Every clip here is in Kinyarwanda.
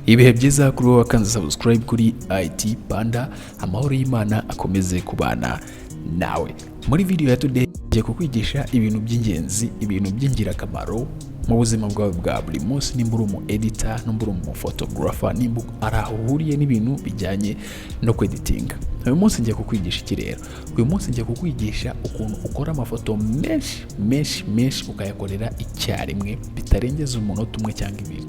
Ibihe byiza kuri wowe wakanze subscribe kuri IT Panda, amahoro y'Imana akomeze kubana nawe. Muri video ya today ngiye kukwigisha ibintu by'ingenzi, ibintu by'ingirakamaro mu buzima bwawe bwa buri munsi, nimba uri umu editor, nimba uri umu photographer, nimba arahuriye n'ibintu bijyanye no kweditinga. Uyu munsi ngiye kukwigisha iki rero? Uyu munsi ngiye kukwigisha ukuntu ukora amafoto menshi ukayakorera icyarimwe bitarengeza umunota umwe cyangwa ibiri.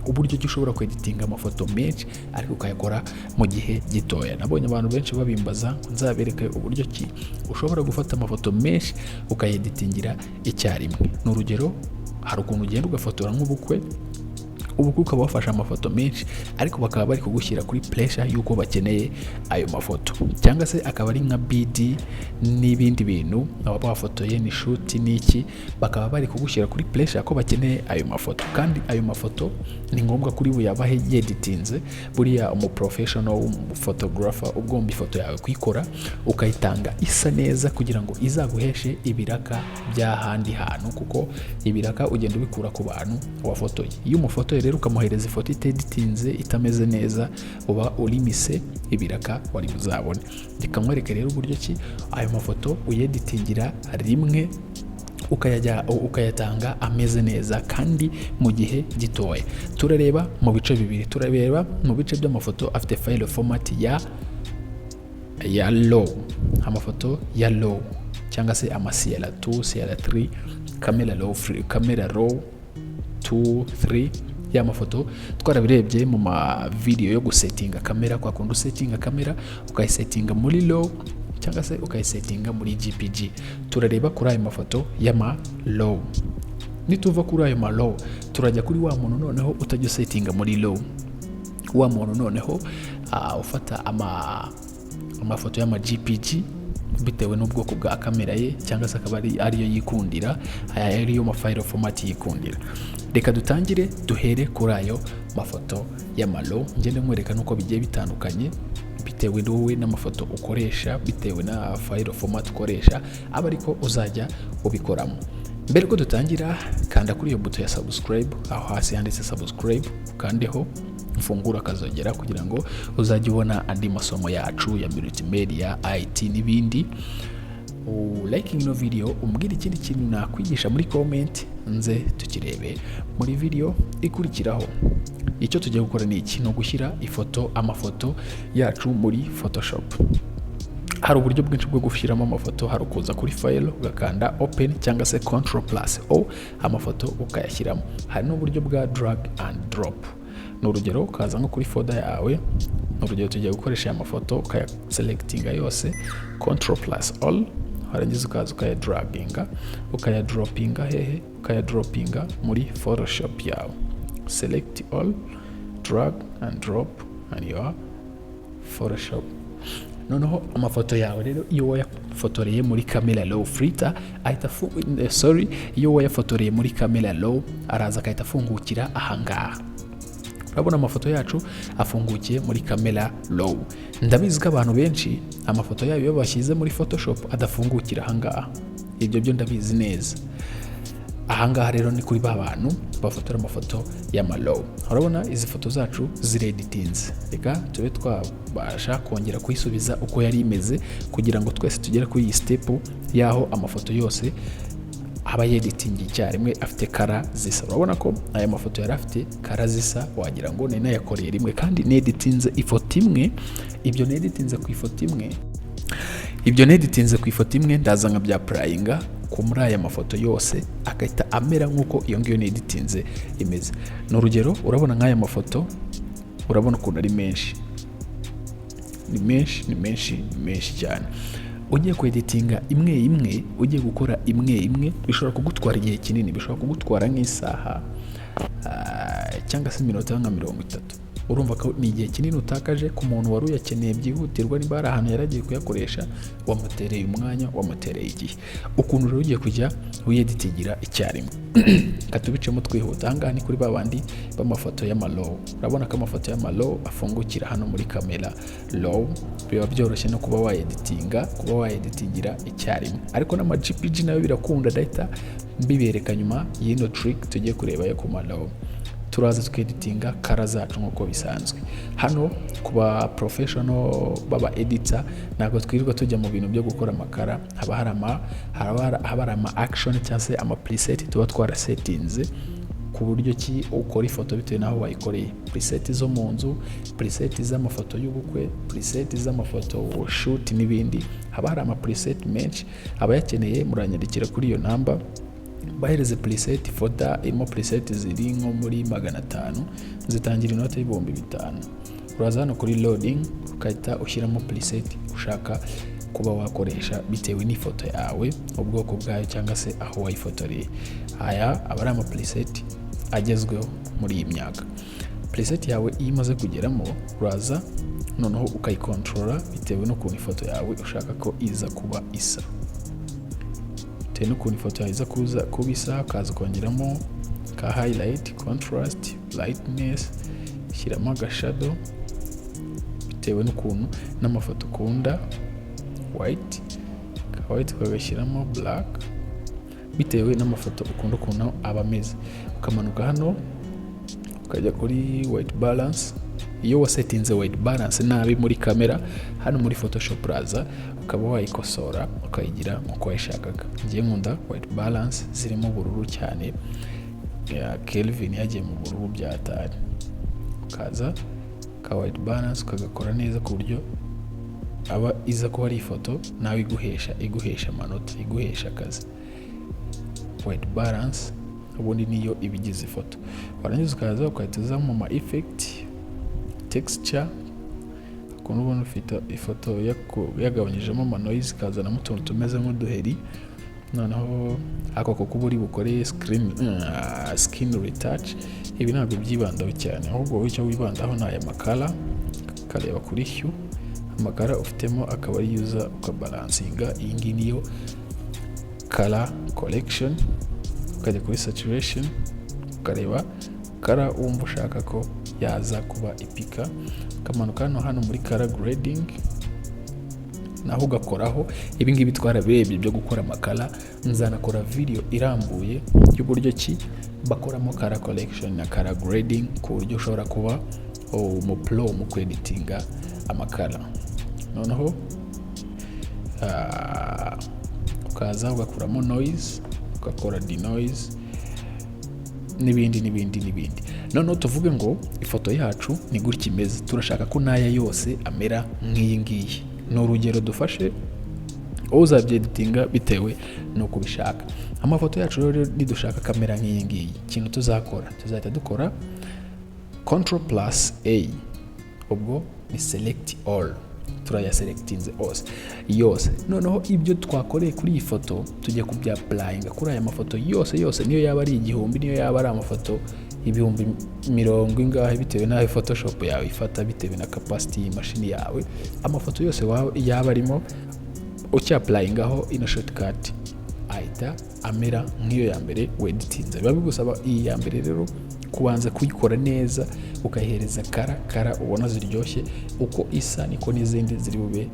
Uburyo ushobora kweditinga amafoto menshi ariko ukayakora mu gihe gitoya. Nabonye abantu benshi babimbaza, nzabereka uburyo ki ushobora gufata amafoto menshi ukayeditingira icyarimwe. N'urugero, hari ukuntu ugenda ugafotora nk'ubukwe ukaba wafashe amafoto menshi ariko bakaba bari kugushyira kuri pressure yuko bakeneye ayo mafoto, cyangwa se akaba ari nka BD n'ibindi bintu aba bafotoye ni shoot n'iki, bakaba bari kugushyira kuri pressure ko bakeneye ayo mafoto. Kandi ayo mafoto ni ngombwa kuri buyabahe yeditinze. Buriya umu professional photographer ugomba ifoto yawe kuyikora ukayitanga isa neza kugira ngo izaguheshe ibiraka by'ahandi hantu, kuko ibiraka ugenda ubikura ku bantu wafotoye. Iyo umufotoye rero ukamuhereza ifoto iteditinze itameze neza, uba urimise ibiraka wari buzabone. Ndikamwereka rero uburyo ki ayo mafoto uyeditingira rimwe ukayatanga ameze neza kandi mu gihe gitoya. Turareba mu bice bibiri. Turareba mu bice by'amafoto afite file format ya low, amafoto ya low cyangwa se ama CL2, CL3, camera raw 2, 3. Ya mafoto twarabirebye mu ma video yo gusettinga kamera, kwa kundi usettinga kamera ukayisettinga muri low cyangwa se ukayisettinga muri GPG. Turareba kuri ayo mafoto y'ama low. Nituva kuri ayo ma low turajya kuri wa muntu noneho utajya settinga muri low, wa muntu noneho ufata amafoto y'ama GPG bitewe n'ubwoko bwa kamera ye, cyangwa se akaba ariyo yikundira, ariyo ma file format yikundira. Reka dutangire duhere kuri ayo mafoto y'amalo. Ngende nkwereka nuko bigiye bitandukanye bitewe n'wowe n'amafoto ukoresha, bitewe na file format ukoresha, aba ariko uzajya ubikoramo. Mbere ko dutangira, kanda kuri iyo buto ya subscribe aho hasi handitse subscribe, kandeho mfungura kazogera kugira ngo uzajye ubona andi masomo yacu ya multimedia, IT n'ibindi. Liking ino video, umbwira ikindi kintu nakwigisha muri comment, nze tukirebe muri video ikurikiraho. Icyo tugiye gukora ni iki? No gushyira amafoto yacu muri Photoshop. Hari uburyo bwinshi bwo gushyiramo amafoto. Hari ukuza kuri file ugakanda open cyangwa se Ctrl+O, amafoto ukayashyiramo. Hari n'uburyo bwa drag and drop. N'urugero, ukaza nko kuri folder yawe, n'urugero tugiye gukoresha aya mafoto ukayaselectinga yose, Ctrl+All, harangiza ukaza ukayadraginga, ukayadropinga hehe, ukayadropinga muri Photoshop yawe. Select all, drag and drop and your Photoshop. Noneho amafoto yawe rero iyo wayafotoreye muri camera raw filter iyo wayafotoreye muri camera raw araza akahita afungukira ahangaha. Urabona amafoto yacu afungukiye muri camera raw. Ndabizi ko abantu benshi amafoto yabo iyo bashyize muri Photoshop adafungukira ahangaha. Ibyo byo ndabizi neza. Ahangaha rero ni kuri ba bantu bafotora amafoto y'ama raw. Urabona izi foto zacu zireditinze. Reka tube twabasha kongera kuyisubiza uko yari imeze kugira ngo twese tugere kuri iyi step yaho amafoto yose aba yeditingi icyarimwe afite kara zisa. Urabona ko aya mafoto yari afite kara zisa, wagira ngo ni nayakoreye rimwe kandi neditinze ifoto imwe. Ibyo neditinze ku ifoto imwe ndaza nka bya playinga ku muri aya mafoto yose akahita amera nk'uko iyo ngiyo neditinze imeze. N'urugero, urabona nk'aya mafoto, urabona ukuntu ari menshi, ni menshi cyane. Ugiye kweditinga imwe, ugiye gukora imwe, bishobora kugutwara igihe kinini, bishobora kugutwara nk'isaha cyangwa se iminota nka 30. Urumva ko ni igihe kinini utakaje ku muntu wari uyakeneye byihutirwa. Niba hari ahantu yaragiye kuyakoresha, wamutereye umwanya, wamutereye igihe. Ukuntu rero ugiye kujya uyeditingira icyarimwe. Katubicemo twihuta. Ahangaha ni kuri babandi b'amafoto y'amalo. Urabona ko amafoto y'amalo afungukira hano muri camera raw. Biba byoroshye no kuba wayeditingira icyarimwe. Ariko n'ama GPG nayo birakunda data mbibereka nyuma y'ino trick tugiye kureba yo ku malo. turaza tweditinga kara zacu nk'uko bisanzwe. Hano kuba professional baba editor ntabwo twirirwa tujya mu bintu byo gukora amakara, haba hari ama action cyangwa se ama preset tuba twara settings ku buryo ki ukora ifoto bitewe naho wayikoreye. Preset zo mu nzu, preset z'amafoto y'ubukwe, preset z'amafoto shoot n'ibindi, haba hari ama preset menshi. Abayakeneye muranyandikira kuri iyo namba, bahereze preset folder irimo preset ziri nko muri 500 zitangira inota y'ibihumbi 5. Uraza hano kuri loading ukahita ushyiramo preset ushaka kuba wakoresha bitewe n'ifoto yawe, ubwoko bwayo cyangwa se aho wayifotoreye. Aya aba ari ama preset agezweho muri iyi myaka. Preset yawe iyo imaze kugeramo, uraza noneho ukayikontrola bitewe n'ukuntu ifoto yawe ushaka ko iza kuba isa. Bitewe n'ukuntu ifoto yawe iza kuba isa, ukaza kongeramo ka highlight, contrast, lightness, shyiramo agashadow bitewe n'ukuntu n'amafoto ukunda, white ukagashyiramo black bitewe n'amafoto ukunda ukuntu aba ameze. Ukamanuka hano ukajya kuri white balance. Iyo wasetinze white balance nabi muri kamera, hano muri Photoshop uraza ukaba wayikosora ukayigira uko wayishakaga. Ngiye nkunda white balance zirimo ubururu cyane, Kelvin yagiye mu bururu byatari. Ukaza ka white balance ukagakora neza ku buryo aba iza ko hari ifoto nawe iguhesha amanota, iguhesha akazi. White balance ubundi niyo ibigize ifoto. Warangiza ukaza ukahita mu ma effect, texture, ukuntu ubona ufite ifoto yagabanyijemo ama noise, kazanamo utuntu tumeze nk'uduheri. Noneho ako kuba uri bukore skin retouch, ibi ntabwo byibandaho cyane, ahubwo icyo wibandaho ni aya makara. Kareba kuri hue, amakara ufitemo akaba ari user ukabalansinga. Iyi ngiyi niyo color collection. Ukajya kuri saturation ukareba kara wumva ushaka ko yaza kuba ipika. Ukamanuka hano muri color grading naho ugakoraho. Ibi ngibi twarabirebye byo gukora amakara, nzanakora video irambuye y'uburyo ki bakoramo color collection na color grading ku buryo ushobora kuba umupro mu kweditinga amakara. Noneho ukaza ugakuramo noise, ugakora denoise n'ibindi. Noneho tuvuge ngo ifoto yacu ni gutya imeze, turashaka ko naya yose amera nk'iyi ngiyi. Ni urugero dufashe, uzabyeditinga bitewe nuko ubishaka. Amafoto yacu rero nidushaka kamera nk'iyi ngiyi, ikintu tuzahita dukora Ctrl+A, ubwo ni select all. Turayaselectinze yose. Noneho ibyo twakoreye kuri iyi foto tujya kubyapplyinga kuri aya mafoto yose, niyo yaba ari 1000, niyo yaba ari amafoto 10,000 ingahe, bitewe n'aho Photoshop yawe ifata, bitewe na capacity y'imashini yawe. Amafoto yose yaba arimo ucyapplyingaho ino shortcut ahita amera nk'iyo ya mbere weditinze. Biba bigusaba iyi ya mbere rero kubanza kuyikora neza, ukayihereza kara ubona ziryoshye. Uko isa niko n'izindi ziri bube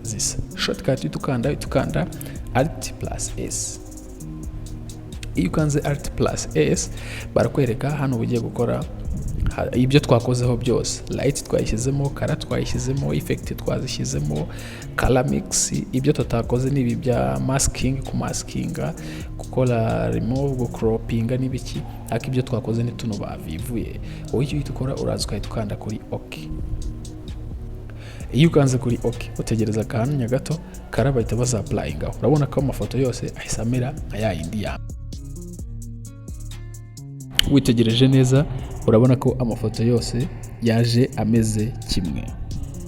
zisa. Shortcut tukanda Alt+S. Iyo ukanze Alt+S barakwereka hano ugiye gukora ibyo twakozeho byose. Light twayishyizemo, color twayishyizemo, effect twazishyizemo, color mix. Ibyo tutakoze nibi bya masking, kumaskinga, gukora remove, gucroppinga n'ibiki. Ariko ibyo twakoze ni tuno bavivuye. Wowe icyo ukora uraza ukanda kuri OK. Iyo ukanze kuri OK utegereza akanya gato, color bahita bazapplyinga. Urabona ko amafoto yose ahisa amera nka yayindi ya. Witegereje neza urabona ko amafoto yose yaje ameze kimwe.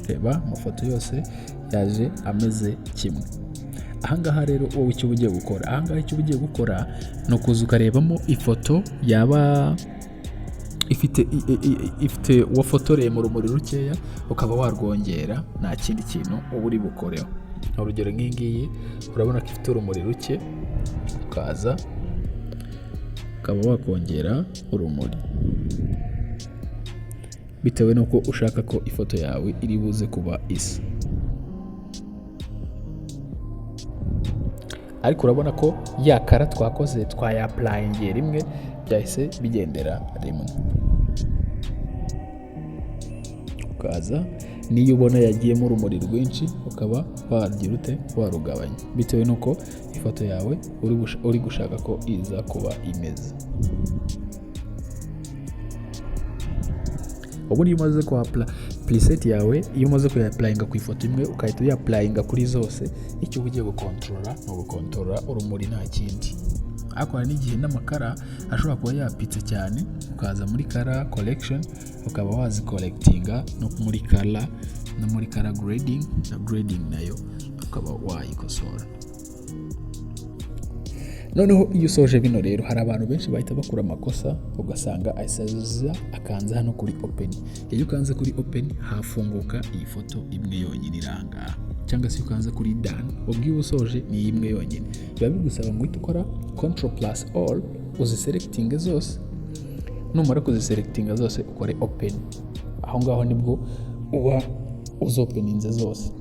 Reba amafoto yose yaje ameze kimwe. Ahangaha rero wowe icyo ugiye gukora, no kuza ukarebamo ifoto yaba ifite wafotoreye mu rumuri rukeya, ukaba warwongera. Nta kindi kintu uba uri bukoreho. Urugero nk'ingiyi urabona ko ifite urumuri ruke, ukaza ukaba wakongera urumuri bitewe nuko ushaka ko ifoto yawe iri buze kuba isa. ariko urabona ko yakara twakoze twayapurayingiye rimwe byahise bigendera rimwe. Ukaza niyo ubona yagiyemo urumuri rwinshi ukaba wagira ute warugabanya bitewe nuko ifoto yawe uri gushaka ko iza kuba imeze. Ubu iyo umaze kwa preset yawe, iyo umaze kuyapplyinga ku ifoto imwe ukahita uyapplyinga kuri zose, icyo ugiye gukontorora ni ugukontorora urumuri nta kindi. Ariko hari n'igihe n'amakara ashobora kuba yapitse cyane, ukaza muri color collection ukaba wazi collectinga no muri color no muri color grading, na grading nayo ukaba wayikosora. Noneho iyo usoje bino rero hari abantu benshi bahita bakura amakosa ugasanga asaza akanza hano kuri open. Iyo ukanze kuri open hafunguka iyi foto imwe yonyine iranga, cyangwa se ukanze kuri done ubwo usoje ni imwe yonyine. Biba bigusaba ngo uhite ukora Ctrl+All uziselectinge zose, numara kuziselectinga zose ukore open. Aho ngaho nibwo uba uzopeninze zose.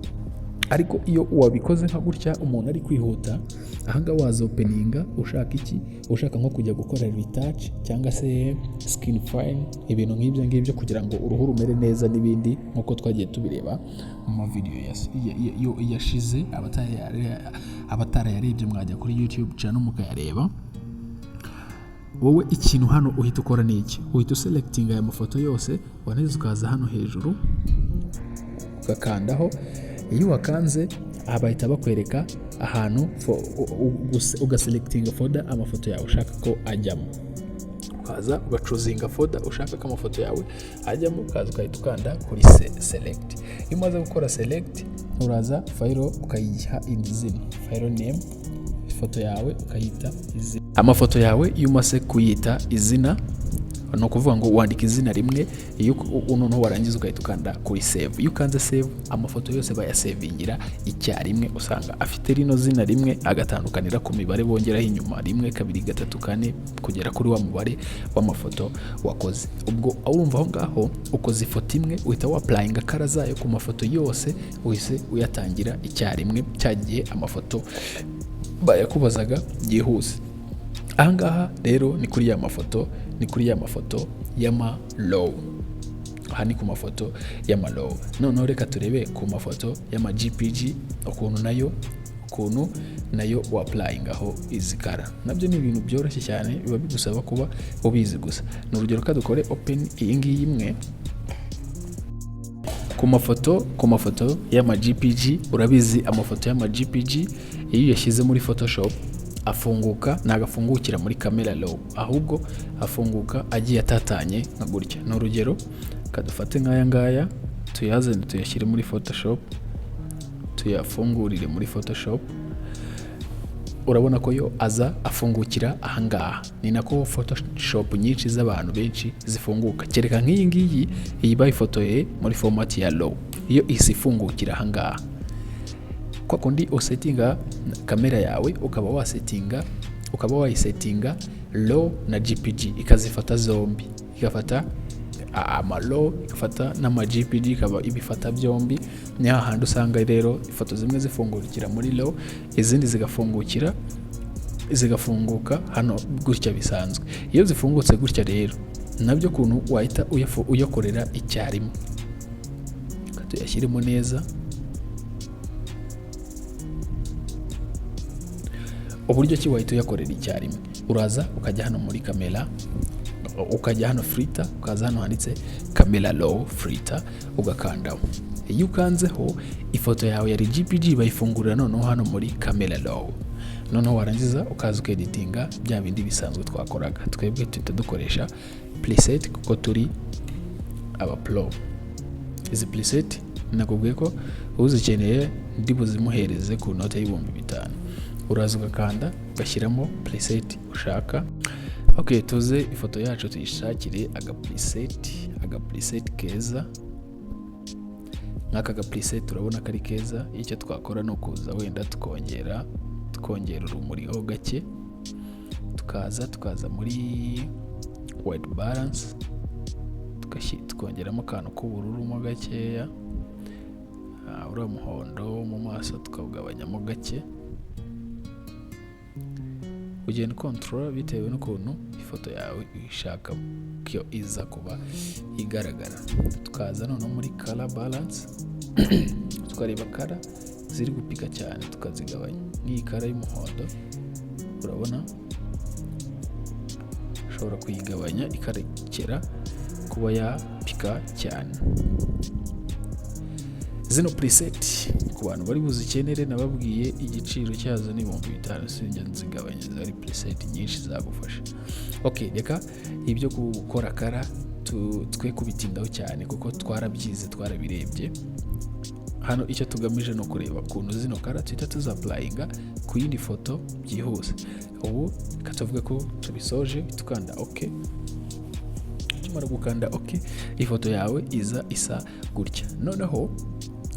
Ariko iyo wabikoze nka gutya umuntu ari kwihuta, ahangaha wazopeninga ushaka iki, ushaka nko kujya gukora retouch cyangwa se skin fine, ibintu nk'ibyo ngibyo kugira ngo uruhu rumere neza n'ibindi, nkuko twagiye tubireba mu mavideo yashize. Abatarayarebye mwajya kuri YouTube channel mukayareba. Wowe ikintu hano uhita ukora ni iki, uhita uselectinga aya mafoto yose, waneze ukaza hano hejuru ugakandaho. Iyo wakanze bahita bakwereka ahantu ugaselectinga folder amafoto yawe ushaka ko ajyamo, ukaza ugacuzinga folder ushaka ko amafoto yawe ajyamo, ukaza ukahita ukanda kuri select. Iyo umaze gukora select uraza file ukayiha izina, file name, ifoto yawe ukayita izina. Amafoto yawe iyo umaze kuyita izina no kuvuga ngo wandika izina rimwe, iyo unono warangiza ugahita ukanda kuri save. Iyo ukanze save amafoto yose bayasavingira icyarimwe, usanga afite rino zina rimwe agatandukanira ku mibare bongeraho inyuma 1 2 3 4 kugera kuri wa mubare w'amafoto wakoze. Ubwo urumva aho ngaho ukoze ifoto imwe uhita wapplyinga kara zayo ku mafoto yose, uhise uyatangira icyarimwe, cyagiye amafoto bayakubazaga byihuse. Ahangaha rero ni kuri ya mafoto, ni kuri ya mafoto y'ama raw. Aha ni ku mafoto y'ama raw. Noneho reka turebe ku mafoto y'ama GPG ukuntu nayo wapplyingaho izi kara. Nabyo ni ibintu byoroshye cyane, biba bigusaba kuba ubizi gusa. Ni urugero ka dukore open iyi ngiyi imwe ku mafoto y'ama GPG. Urabizi amafoto y'ama GPG iyo yashyize muri Photoshop afunguka nagafungukira muri Camera Raw, ahubwo afunguka agiye atatanye nka gutya. No rugero kadufate nk'aya ngaya tuyazane tuyashyire muri Photoshop, tuyafungurire muri Photoshop. Urabona ko yo aza afungukira ahangaha. Ni nako Photoshop nyinshi z'abantu benshi zifunguka. Kereka nk'iyi ngiyi iyi bayifotoye muri format ya raw, iyo isifungukira ahangaha. Kwa kundi usettinga kamera yawe ukaba wayisettinga raw na GPG ikazifata zombi, igafata ama raw igafata n'ama GPG ikaba ibifata byombi. Ni hahandi usanga rero ifoto zimwe zifungukira muri raw, izindi zigafunguka hano gutya bisanzwe. Iyo zifungutse gutya rero nabyo kuntu wahita uyakorera icyarimwe, tuyashyiremo neza. Uburyo ki wahita uyakorera icyarimwe, uraza ukajya hano muri kamera, ukajya hano filter, ukaza hano handitse Camera Raw filter ugakandaho. Iyo ukanzeho ifoto yawe yari GPG bayifungurira noneho hano muri Camera Raw. Noneho warangiza ukaza ukeditinga bya bindi bisanzwe twakoraga. Twebwe tuhita dukoresha preset kuko turi aba pro. Izi preset nakubwiye ko uzikeneye ndibuzimuhereze ku note y'5,000. Uraza ugakanda ugashyiramo preset ushaka. Okay, tuze ifoto yacu tuyishakire aga preset keza. Nk'aka preset turabona kari keza. Icyo twakora no kuza wenda tukongera urumuri ho gake, tukaza muri white balance tukongeramo akantu k'ubururu mo gakeya, uriya muhondo mu maso tukawugabanyamo gake. ugenda control bitewe n'ukuntu ifoto yawe ishaka ko iza kuba igaragara. Tukaza noneho muri color balance tukareba color ziri gupika cyane tukazigabanya. Nk'iyi color y'umuhondo urabona ushobora kuyigabanya ikarekera kuba yapika cyane. Zino preset ku bantu bari buzikenere nababwiye igiciro cyazo ni 5,000 sinjya nzigabanya, zari preset nyinshi zagufasha. Okay, reka ibyo gukora kara twe kubitindaho cyane kuko twarabyize twarabirebye. Hano icyo tugamije no kureba ukuntu zino kara tuhita tuzapplyinga ku yindi foto byihuse. Ubu katavuga ko tubisoje tukanda okay. Tumara gukanda okay, ifoto yawe iza isa gutya. Noneho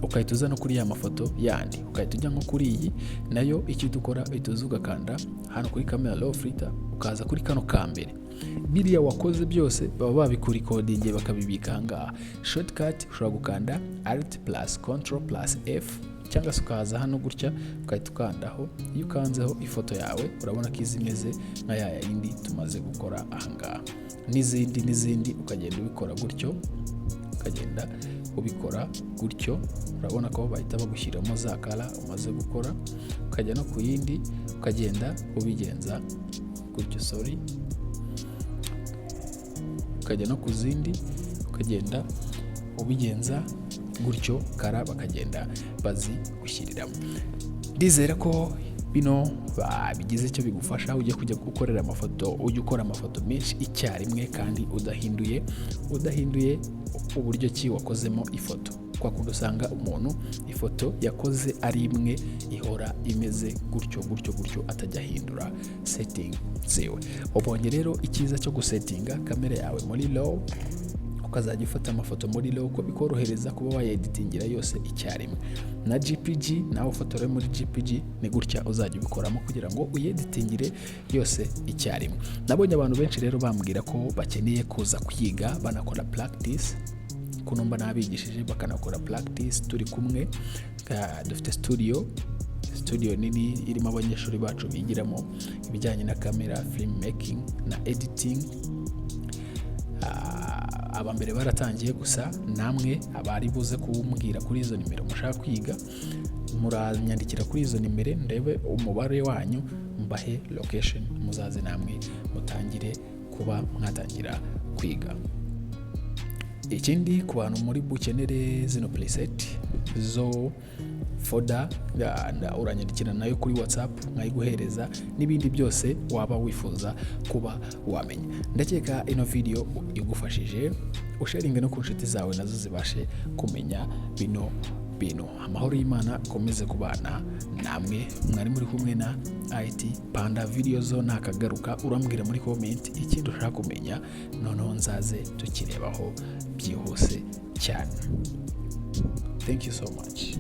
ukahita uza no kuri ya mafoto yandi, ukahita ujya nko kuri iyi nayo icyo dukora ituza ugakanda hano kuri Camera Raw filter, ukaza kuri kano kambere. Biriya wakoze byose baba babikurikodinge bakabibika ngaha. Shortcut ushobora gukanda Alt plus Control plus F cyangwa se ukaza hano gutya ukahita ukandaho. Iyo ukanzeho ifoto yawe urabona ko izimeze nka ya yindi tumaze gukora ahangaha. N'izindi ukagenda ubikora gutyo, ukagenda ubikora gutyo. Urabona ko bahita bagushyiramo za kala umaze gukora, ukajya no ku yindi ukagenda ubigenza gutyo. Ukajya no ku zindi ukagenda ubigenza gutyo, kara bakagenda bazigushyiriramo. Ndizera ko bino bigize icyo bigufasha ujye kujya gukorera amafoto, ujye ukora amafoto menshi icyarimwe kandi udahinduye uburyo ki wakozemo ifoto. Kwa kundi usanga umuntu ifoto yakoze ari imwe ihora imeze gutyo atajya ahindura setting ziwe. Ubonye rero icyiza cyo gusettinga kamera yawe muri raw, ukazajya ufata amafoto muri raw ko bikorohereza kuba wayeditingira yose icyarimwe. Na GPG nawe ufotore muri GPG ni gutya uzajya ubikoramo kugira ngo uyeditingire yose icyarimwe. Nabonye abantu benshi rero bambwira ko bakeneye kuza kwiga banakora practice, kunomba nabigishije bakanakora practice turi kumwe. Dufite studio nini irimo abanyeshuri bacu bigiramo ibijyanye na camera, film making na editing. Abambere baratangiye, gusa namwe abari buze kumbwira kuri izo nimero mushaka kwiga muranyandikira kuri izo nimero, ndebe umubare wanyu mbahe location muzaze namwe mutangire kuba mwatangira kwiga. Ikindi ku bantu muri bukenere zino preset zo folder uranyandikira nayo kuri WhatsApp nkayiguhereza, n'ibindi byose waba wifuza kuba wamenya. Ndakeka ino video igufashije, usharinge no ku nshuti zawe nazo zibashe kumenya bino. Amahoro y'Imana komeze kubana namwe. Mwari muri kumwe na IT Panda. Video zo nakagaruka urambwira muri comment ikindi ushaka kumenya, noneho nzaze tukirebaho byihuse cyane. Thank you so much.